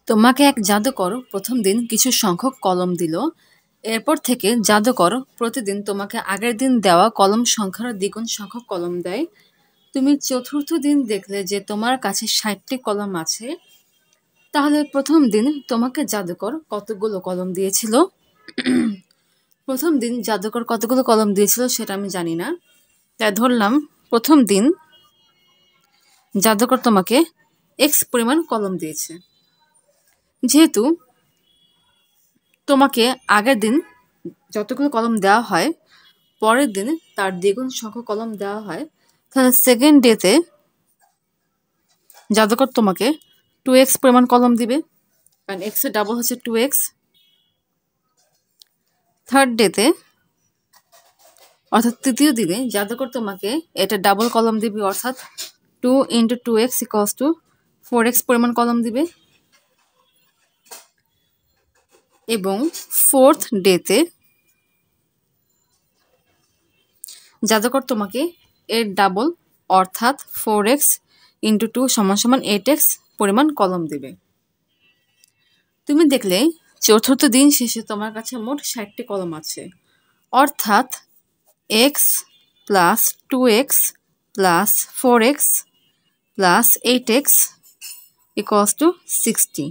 তোমাকে এক জাদুকর প্রথম দিন কিছু সংখ্যক কলম দিল। এরপর থেকে জাদুকর প্রতিদিন তোমাকে আগের দিন দেওয়া কলম সংখ্যার দ্বিগুণ সংখ্যক কলম দেয়। তুমি চতুর্থ দিন দেখলে যে তোমার কাছে ৬০টি কলম আছে। তাহলে প্রথম দিন তোমাকে জাদুকর কতগুলো কলম দিয়েছিল? প্রথম দিন জাদুকর কতগুলো কলম দিয়েছিল সেটা আমি জানি না, তাই ধরলাম প্রথম দিন জাদুকর তোমাকে এক্স পরিমাণ কলম দিয়েছে। যেহেতু তোমাকে আগের দিন যতগুলো কলম দেওয়া হয়, পরের দিন তার দ্বিগুণ সংখ্যক কলম দেওয়া হয়, তাহলে সেকেন্ড ডেতে জাদুকর তোমাকে 2x পরিমাণ কলম দিবে, কারণ x এর ডাবল হচ্ছে 2x। থার্ড ডেতে অর্থাৎ তৃতীয় দিনে জাদুকর তোমাকে এটা ডাবল কলম দিবে, অর্থাৎ 2 × 2x = 4x পরিমাণ কলম দিবে। এবং ফোর্থ ডেতে জাদুকর তোমাকে এর ডাবল অর্থাৎ 4x × 2 = 8x পরিমাণ কলম দিবে। তুমি দেখলে চতুর্থ দিন শেষে তোমার কাছে মোট ৬০টি কলম আছে, অর্থাৎ x + 2x + 4x + 8x = 60।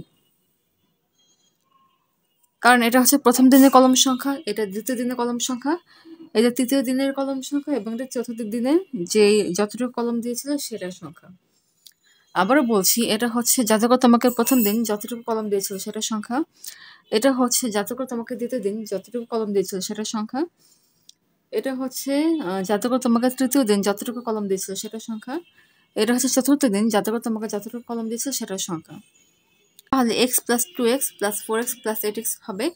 কারণ এটা হচ্ছে প্রথম দিনের কলম সংখ্যা, এটা দ্বিতীয় দিনের কলম সংখ্যা, এটা তৃতীয় দিনের কলম সংখ্যা, এবং এটা চতুর্থ দিনের যে যতটুকু কলম দিয়েছিল সেটার সংখ্যা। আবারও বলছি, এটা হচ্ছে জাদুকর তোমাকে প্রথম দিন যতটুকু কলম দিয়েছিল সেটার সংখ্যা, এটা হচ্ছে জাদুকর তোমাকে দ্বিতীয় দিন যতটুকু কলম দিয়েছিল সেটার সংখ্যা, এটা হচ্ছে জাদুকর তোমাকে তৃতীয় দিন যতটুকু কলম দিয়েছিল সেটার সংখ্যা, এটা হচ্ছে চতুর্থ দিন জাদুকর তোমাকে যতটুকু কলম দিয়েছিল সেটার সংখ্যা। তাহলে x + 2x + 4x + 8x হবে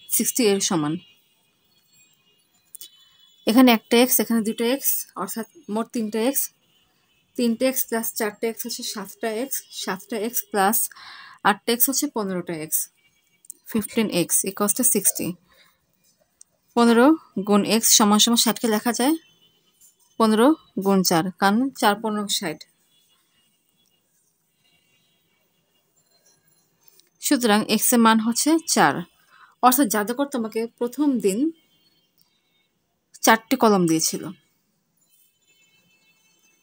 60 এর সমান। এখানে একটা x, এখানে দুটো x, অর্থাৎ মোট 3টা x। 3টা x + 4টা x হচ্ছে 7টা x, 7টা x + 8টা x হচ্ছে 15টা x, 15x = 60। 15 × x = 60কে লেখা যায় 15 × 4, কারণ 4 × 15 = 60। সুতরাং x এর মান হচ্ছে 4, অর্থাৎ জাদুকর তোমাকে প্রথম দিন 4টি কলম দিয়েছিল।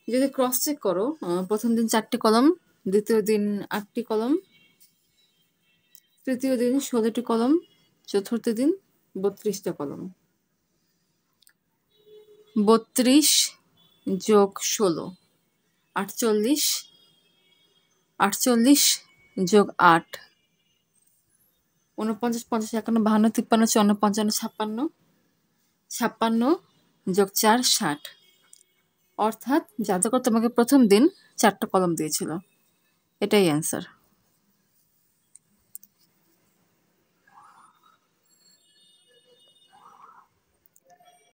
যদি ক্রস চেক করো, প্রথম দিন 4টি কলম, দ্বিতীয় দিন 8টি কলম, তৃতীয় দিন 16টি কলম, চতুর্থ দিন 32টা কলম। 32 + 16 48, 48 + 8 49, 50, 51, 52, 53, 54, 55, 56 + 4 60। অর্থাৎ জাদুকর তোমাকে প্রথম দিন 4টা কলম দিয়েছিল। এটাই অ্যান্সার।